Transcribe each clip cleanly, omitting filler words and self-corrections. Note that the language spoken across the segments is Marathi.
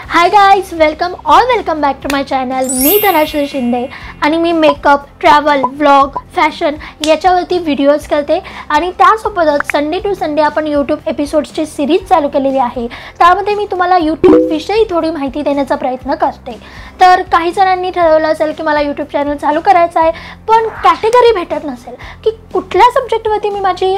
High guys, welcome back to my channel. मी धनाश्री शिंदे आणि मी मेकअप, ट्रॅव्हल, व्लॉग, फॅशन याच्यावरती व्हिडिओज करते आणि त्यासोबतच संडे टू संडे आपण यूट्यूब एपिसोड्सची सिरीज चालू केलेली आहे. त्यामध्ये मी तुम्हाला यूट्यूबविषयी थोडी माहिती देण्याचा प्रयत्न करते. तर काही जणांनी ठरवलं असेल की मला यूट्यूब चॅनल चालू करायचं आहे, पण कॅटेगरी भेटत नसेल की कुठल्या सब्जेक्टवरती मी माझी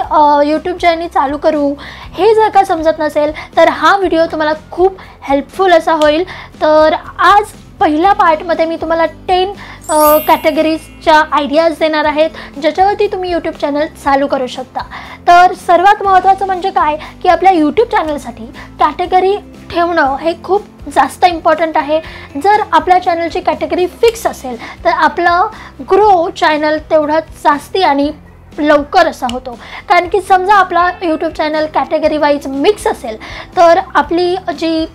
यूट्यूब जर्नी चालू करू, हे जर का समजत नसेल तर हा व्हिडिओ तुम्हाला खूप हेल्पफुल असा होईल. तर आज पहिल्या पार्टमध्ये मी तुम्हाला 10 कॅटेगरीजच्या आयडियाज देणार आहेत, ज्याच्यावरती तुम्ही यूट्यूब चॅनल चालू करू शकता. तर सर्वात महत्त्वाचं म्हणजे काय की आपल्या यूट्यूब चॅनलसाठी कॅटेगरी ठेवणं हे खूप जास्त इम्पॉर्टंट आहे. जर आपल्या चॅनलची कॅटेगरी फिक्स असेल तर आपलं ग्रो चॅनल तेवढा जास्ती आणि लवकर असा होतो. कारण की समजा आपला YouTube channel category wise mix असेल तर आपली जी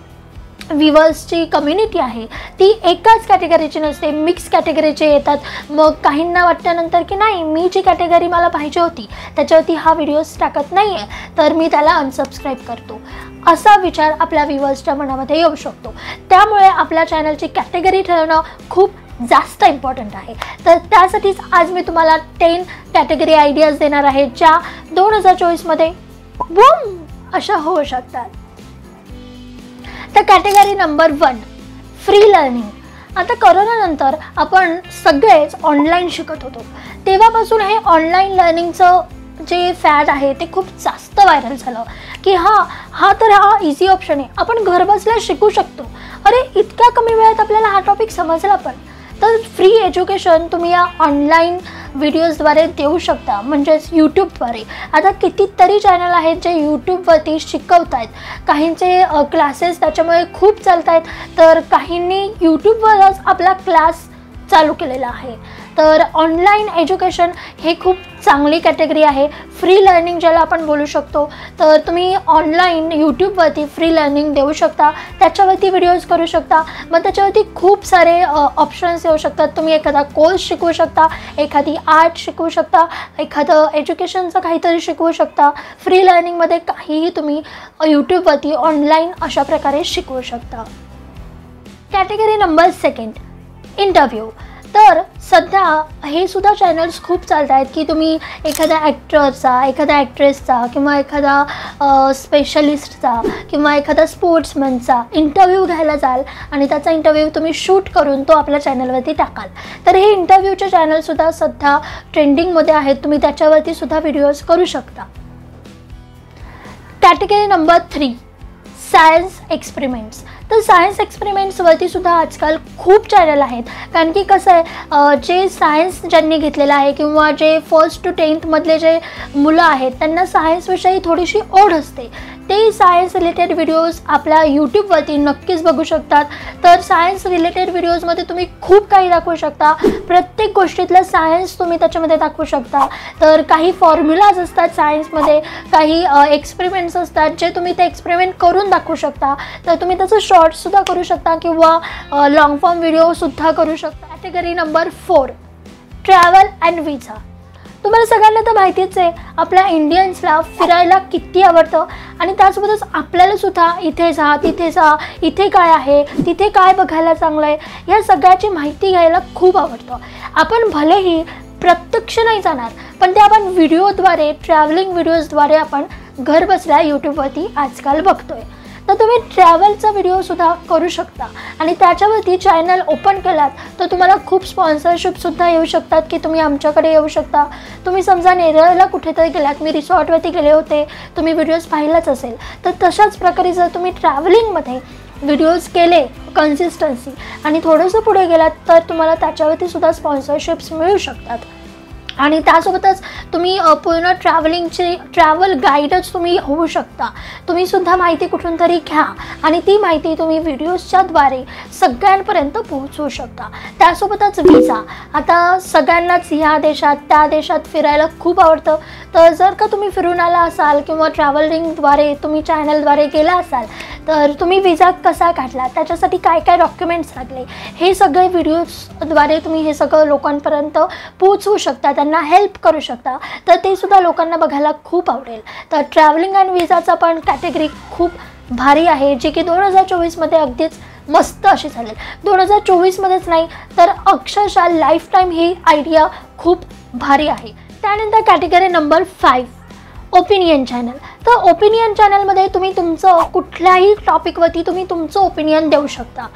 व्ह्यूअर्सची कम्युनिटी आहे ती एकाच कॅटेगरीची नसते, मिक्स कॅटेगरीचे येतात. मग काहींना वाटल्यानंतर की नाही, मी जी कॅटेगरी मला पाहिजे होती त्याच्यावरती हा व्हिडिओज टाकत नाही आहे, तर मी त्याला अनसबस्क्राईब करतो, असा विचार आपल्या व्ह्यूअर्सच्या मनामध्ये येऊ शकतो. त्यामुळे आपल्या चॅनलची कॅटेगरी ठरवणं खूप जास्त इम्पॉर्टंट आहे. तर त्यासाठीच आज मी तुम्हाला 10 कॅटेगरी आयडियाज देणार आहे, ज्या 2024मध्ये बूम अशा होऊ शकतात. तर कॅटेगरी नंबर 1, फ्री लर्निंग. आता कोरोनानंतर आपण सगळेच ऑनलाईन शिकत होतो, तेव्हापासून हे ऑनलाईन लर्निंगचं जे फॅड आहे ते खूप जास्त व्हायरल झालं की हा इझी ऑप्शन आहे, आपण घरबसल्या शिकू शकतो. अरे इतक्या कमी वेळात आपल्याला हा टॉपिक समजला पण. तर फ्री एज्युकेशन तुम्ही या ऑनलाईन व्हिडिओजद्वारे देऊ शकता, म्हणजेच यूट्यूबद्वारे. आता कितीतरी चॅनल आहेत जे यूट्यूबवरती शिकवत आहेत, काहींचे क्लासेस त्याच्यामुळे खूप चालत आहेत, तर काहींनी यूट्यूबवरच आपला क्लास चालू केलेला आहे. तर ऑनलाईन एज्युकेशन हे खूप चांगली कॅटेगरी आहे, फ्री लर्निंग ज्याला आपण बोलू शकतो. तर तुम्ही ऑनलाईन यूट्यूबवरती फ्री लर्निंग देऊ शकता, त्याच्यावरती व्हिडिओज करू शकता. मग त्याच्यावरती खूप सारे ऑप्शन्स येऊ शकतात. तुम्ही एखादा कोर्स शिकवू शकता, एखादी आर्ट शिकवू शकता, एखादं एज्युकेशनचं काहीतरी शिकवू शकता. फ्री लर्निंगमध्ये काहीही तुम्ही यूट्यूबवरती ऑनलाईन अशा प्रकारे शिकवू शकता. Category number 2, interview. तर सध्या हे सुद्धा चॅनल्स खूप चालत आहेत की तुम्ही एखाद्या ॲक्टरचा, एखाद्या ॲक्ट्रेसचा किंवा एखादा स्पेशलिस्टचा किंवा एखादा स्पोर्ट्समनचा इंटरव्ह्यू घ्यायला जाल आणि त्याचा इंटरव्ह्यू तुम्ही शूट करून तो आपल्या चॅनलवरती टाकाल. तर हे इंटरव्ह्यूचे चॅनलसुद्धा सध्या ट्रेंडिंगमध्ये आहेत, तुम्ही त्याच्यावरती सुद्धा व्हिडिओज करू शकता. Category number 3, science experiments. तर सायन्स एक्सपेरिमेंट्सवरती सुद्धा आजकाल खूप चॅनल आहेत. कारण की कसं आहे, जे सायन्स ज्यांनी घेतलेलं आहे किंवा जे 1st to 10th मधले जे मुलं आहेत त्यांना सायन्सविषयी थोडीशी ओढ असते, ते सायन्स रिलेटेड व्हिडिओज आपल्या यूट्यूबवरती नक्कीच बघू शकतात. तर सायन्स रिलेटेड व्हिडिओजमध्ये तुम्ही खूप काही दाखवू शकता, प्रत्येक गोष्टीतलं सायन्स तुम्ही त्याच्यामध्ये दाखवू शकता. तर काही फॉर्म्युलाज असतात सायन्समध्ये, काही एक्सपेरिमेंट्स असतात जे तुम्ही ते एक्सपेरिमेंट करून दाखवू शकता. तर तुम्ही त्याचं शॉर्ट्ससुद्धा करू शकता किंवा लॉंग फॉर्म व्हिडिओसुद्धा करू शकता. कॅटेगरी नंबर 4, ट्रॅव्हल अँड विजा. तुम्हाला सगळ्यांना तर माहितीच आहे, आपल्या इंडियन्सला फिरायला किती आवडतं आणि त्यासोबतच आपल्याला सुद्धा इथे जा, तिथे जा, इथे काय आहे, तिथे काय बघायला चांगलं आहे, या सगळ्याची माहिती घ्यायला खूप आवडतं. आपण भलेही प्रत्यक्ष नाही जाणार, पण ते आपण व्हिडिओद्वारे, ट्रॅव्हलिंग व्हिडिओजद्वारे आपण घर बसल्या यूट्यूबवरती आजकाल बघतोय. तर तुम्ही ट्रॅव्हलचा व्हिडिओसुद्धा करू शकता आणि त्याच्यावरती चॅनल ओपन केलात तर तुम्हाला खूप स्पॉन्सरशिपसुद्धा येऊ शकतात की तुम्ही आमच्याकडे येऊ शकता. तुम्ही समजा नेरळला कुठेतरी गेलात, मी रिसॉर्टवरती गेले होते, तुम्ही व्हिडिओज पाहिलाच असेल, तर तशाच प्रकारे जर तुम्ही ट्रॅव्हलिंगमध्ये व्हिडिओज केले कन्सिस्टन्सी आणि थोडंसं पुढे गेलात तर तुम्हाला त्याच्यावरती सुद्धा स्पॉन्सरशिप्स मिळू शकतात. आणि त्यासोबतच तुम्ही पूर्ण ट्रॅव्हल गाईडच तुम्ही होऊ शकता. तुम्हीसुद्धा माहिती कुठून तरी घ्या आणि ती माहिती तुम्ही व्हिडिओजच्याद्वारे सगळ्यांपर्यंत पोहोचवू शकता. त्यासोबतच विजा. आता सगळ्यांनाच ह्या देशात त्या देशात फिरायला खूप आवडतं. तर जर का तुम्ही फिरून आला असाल किंवा ट्रॅव्हलिंगद्वारे तुम्ही चॅनलद्वारे गेला असाल तर तुम्ही विजा कसा काढला, त्याच्यासाठी काय काय डॉक्युमेंट्स लागले, हे सगळे व्हिडिओजद्वारे तुम्ही हे सगळं लोकांपर्यंत पोहोचवू शकता, त्यांना हेल्प करू शकता. तर ते सुद्धा लोकांना बघायला खूप आवडेल. तर ट्रॅव्हलिंग अँड विजाचा पण कॅटेगरी खूप भारी आहे, जी की 2024मध्ये अगदीच मस्त अशी चालेल. 2024मध्येच नाही तर अक्षरशः लाईफ टाईम ही आयडिया खूप भारी आहे. त्यानंतर कॅटेगरी नंबर 5 ओपिनियन चॅनल. तर ओपिनियन चॅनलमध्ये तुम्ही तुमचं कुठल्याही टॉपिकवरती तुम्ही तुमचं ओपिनियन देऊ शकता.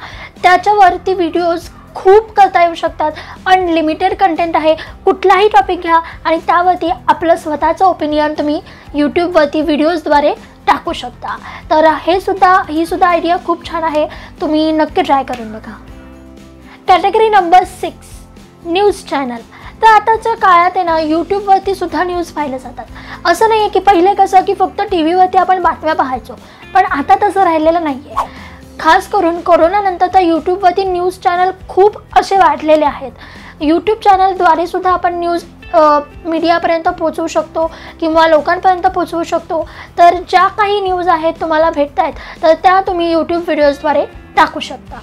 त्याच्यावरती व्हिडिओज खूप करता येऊ शकतात. अनलिमिटेड कंटेंट आहे. कुठलाही टॉपिक घ्या आणि त्यावरती आपलं स्वतःचं ओपिनियन तुम्ही यूट्यूबवरती व्हिडिओजद्वारे टाकू शकता. तर ही सुद्धा आयडिया खूप छान आहे. तुम्ही नक्की ट्राय करून बघा. Category number 6 news channel. तर आताच्या काळात आहे ना यूट्यूबवरती सुद्धा न्यूज पाहिल्या जातात. असं नाही आहे की पहिले कसं की फक्त टी व्हीवरती आपण बातम्या पाहायचो, पण आता तसं राहिलेलं नाही आहे. खास करून कोरोनानंतर तर यूट्यूबवरती न्यूज चॅनल खूप असे वाढलेले आहेत. यूट्यूब चॅनलद्वारे सुद्धा आपण न्यूज मीडियापर्यंत पोचवू शकतो किंवा लोकांपर्यंत पोचवू शकतो. तर ज्या काही न्यूज आहेत तुम्हाला भेटत आहेत तर त्या तुम्ही यूट्यूब व्हिडिओजद्वारे टाकू शकता.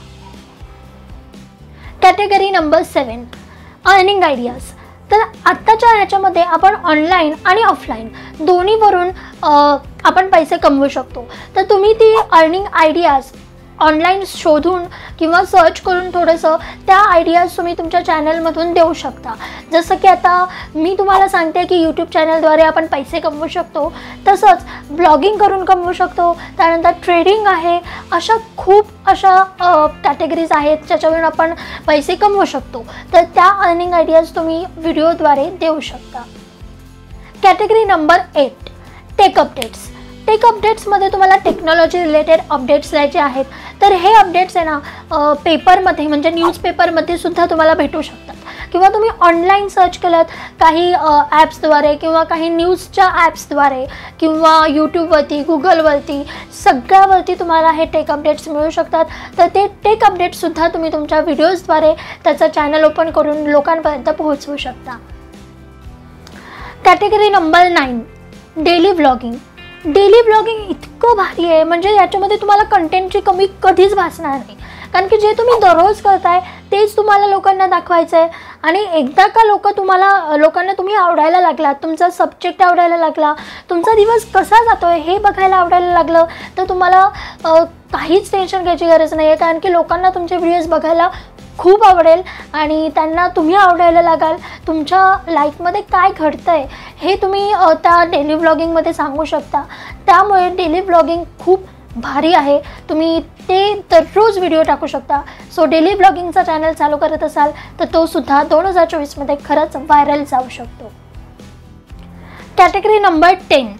Category number 7 earning ideas. तर आत्ताच्या ह्याच्यामध्ये आपण ऑनलाईन आणि ऑफलाईन दोन्हीवरून आपण पैसे कमवू शकतो. तर तुम्ही ती अर्निंग आयडियाज ऑनलाईन शोधून किंवा सर्च करून थोडंसं त्या आयडियाज तुम्ही तुमच्या चॅनलमधून देऊ शकता. जसं की आता मी तुम्हाला सांगते की यूट्यूब चॅनलद्वारे आपण पैसे कमवू शकतो, तसंच ब्लॉगिंग करून कमवू शकतो. त्यानंतर ट्रेडिंग आहे. खूप अशा कॅटेगरीज आहेत ज्याच्यावरून आपण पैसे कमवू शकतो. तर त्या अर्निंग आयडियाज तुम्ही व्हिडिओद्वारे देऊ शकता. Category number 8 tech updates. Tech अपडेट्समध्ये तुम्हाला टेक्नॉलॉजी रिलेटेड अपडेट्स द्यायचे आहेत. तर हे अपडेट्स आहे ना पेपरमध्ये म्हणजे न्यूजपेपरमध्ये सुद्धा तुम्हाला भेटू शकतात किंवा तुम्ही ऑनलाईन सर्च केलात काही ॲप्सद्वारे किंवा काही न्यूजच्या ॲप्सद्वारे किंवा यूट्यूबवरती गुगलवरती सगळ्यावरती तुम्हाला हे टेक अपडेट्स मिळू शकतात. तर ते टेक अपडेट्ससुद्धा तुम्ही तुमच्या व्हिडिओजद्वारे त्याचं चॅनल ओपन करून लोकांपर्यंत पोहोचवू शकता. Category number 9 daily vlogging. Daily blogging इतकं भारी आहे म्हणजे याच्यामध्ये तुम्हाला कंटेंटची कमी कधीच भासणार नाही. कारण की जे तुम्ही दररोज करताय तेच तुम्हाला लोकांना दाखवायचं आहे. आणि एकदा का लोकांना तुम्ही आवडायला लागलात, तुमचा सब्जेक्ट आवडायला लागला, तुमचा दिवस कसा जातो आहे हे बघायला आवडायला लागलं तर तुम्हाला काहीच टेन्शन घ्यायची गरज नाही आहे. कारण की लोकांना तुमचे व्हिडिओज बघायला खूप आवडेल आणि त्यांना तुम्ही आवडायला लागाल. तुमच्या लाईफमध्ये काय घडतं आहे हे तुम्ही त्या डेली व्लॉगिंगमध्ये सांगू शकता. त्यामुळे डेली व्लॉगिंग खूप भारी आहे. तुम्ही ते दररोज व्हिडिओ टाकू शकता. सो डेली व्लॉगिंगचा चॅनल चालू करत असाल तर तो सुद्धा 2024मध्ये खरंच व्हायरल जाऊ शकतो. Category number 10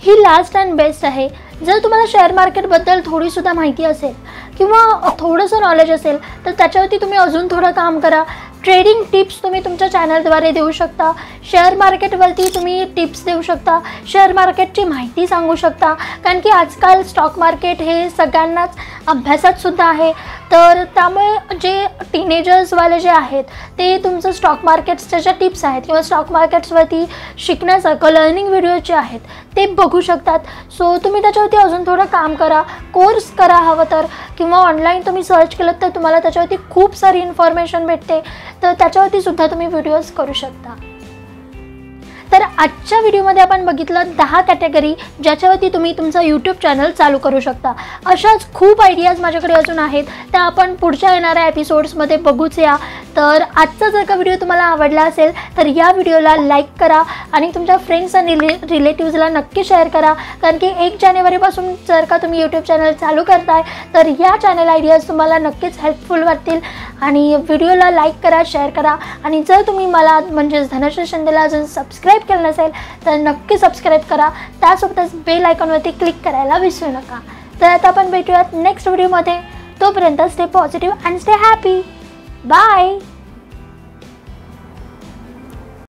he last and best आहे. जर तुम्हाला शेअर मार्केटबद्दल थोडीसुद्धा माहिती असेल किंवा थोडंसं नॉलेज असेल तर त्याच्यावरती तुम्ही अजून थोडं काम करा. ट्रेडिंग टिप्स तुम्ही तुमच्या चॅनलद्वारे देऊ शकता. शेअर मार्केटवरती तुम्ही टिप्स देऊ शकता. शेअर मार्केटची माहिती सांगू शकता. कारण की आजकाल स्टॉक मार्केट हे सगळ्यांनाच अभ्यासात सुद्धा आहे. तर त्यामुळे जे टीनेजर्सवाले जे आहेत ते तुमचं स्टॉक मार्केट्सच्या ज्या टिप्स आहेत किंवा स्टॉक मार्केट्सवरती शिकण्यासारखं लर्निंग व्हिडिओज जे आहेत ते बघू शकतात. सो तुम्ही त्याच्यावरती अजून थोडं काम करा. कोर्स करा हवं तर किंवा ऑनलाईन तुम्ही सर्च केलं तर तुम्हाला त्याच्यावरती खूप सारी इन्फॉर्मेशन भेटते. तर त्याच्यावरती सुद्धा तुम्ही व्हिडिओज करू शकता. तर आजच्या व्हिडिओमध्ये आपण बघितलं 10 कॅटेगरी ज्याच्यावरती तुम्ही तुमचं यूट्यूब चॅनल चालू करू शकता. अशाच खूप आयडियाज माझ्याकडे अजून आहेत त्या आपण पुढच्या येणाऱ्या एपिसोड्समध्ये बघूच या. तर आजचा जर का व्हिडिओ तुम्हाला आवडला असेल तर या व्हिडिओला लाईक करा आणि तुमच्या फ्रेंड्स आणि रिलेटिव्सला नक्की शेअर करा. कारण की 1 जानेवारीपासून जर का तुम्ही यूट्यूब चॅनल चालू करताय तर या चॅनल आयडियाज तुम्हाला नक्कीच हेल्पफुल वाटतील. आणि व्हिडिओला लाईक करा, शेअर करा. आणि जर तुम्ही मला म्हणजेच धनश्री शिंदेला अजून सबस्क्राईब केलं नसेल तर नक्की सबस्क्राईब करा. त्यासोबतच बेल आयकॉनवरती क्लिक करायला विसरू नका. तर आता आपण भेटूयात नेक्स्ट व्हिडिओमध्ये. तोपर्यंत stay positive and stay happy. Bye.